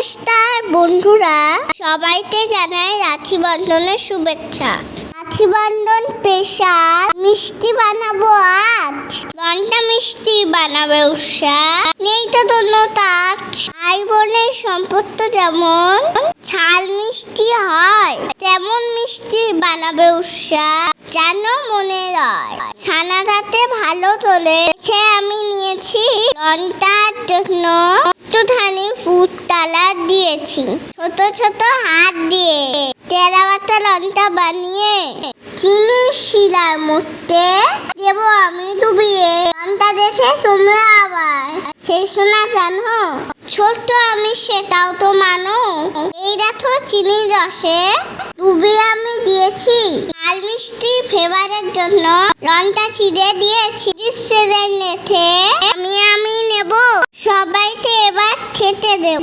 নমস্কার বন্ধুরা, সবাইকে জানাই রাখি বন্ধনের শুভেচ্ছা। রাখি বন্ধন স্পেশাল মিষ্টি বানাবো আজ। লঙ্কা মিষ্টি বানাবে উষা, নেই তো ধন্যবাদ। ভাই বোনের সম্পর্ক যেমন ঝাল মিষ্টি হয়, তেমন মিষ্টি বানাবে উষা, যেন মনে রয়। ছানাটাতে ভালো তোলে আমি নিয়েছি লঙ্কার জন্য একটুখানি ফুড কালার দিয়েছি। ছোট ছোট হাত দিয়ে টেরাবাটা লঙ্কা বানিয়ে চিনি শিলার মধ্যে দেব আমি ডুবিয়ে। লঙ্কা দেখে তোমরা আবার হেসো না জানো, ছোট্ট আমি সেটাও তো মানো। এই দেখো চিনি রসে ডুবিয়ে আমি দিয়েছি লাল মিষ্টি ফ্লেভারের জন্য লঙ্কা ছিঁড়ে দিয়েছি। আমি নেব, সবাইকে এবার খেতে দেব।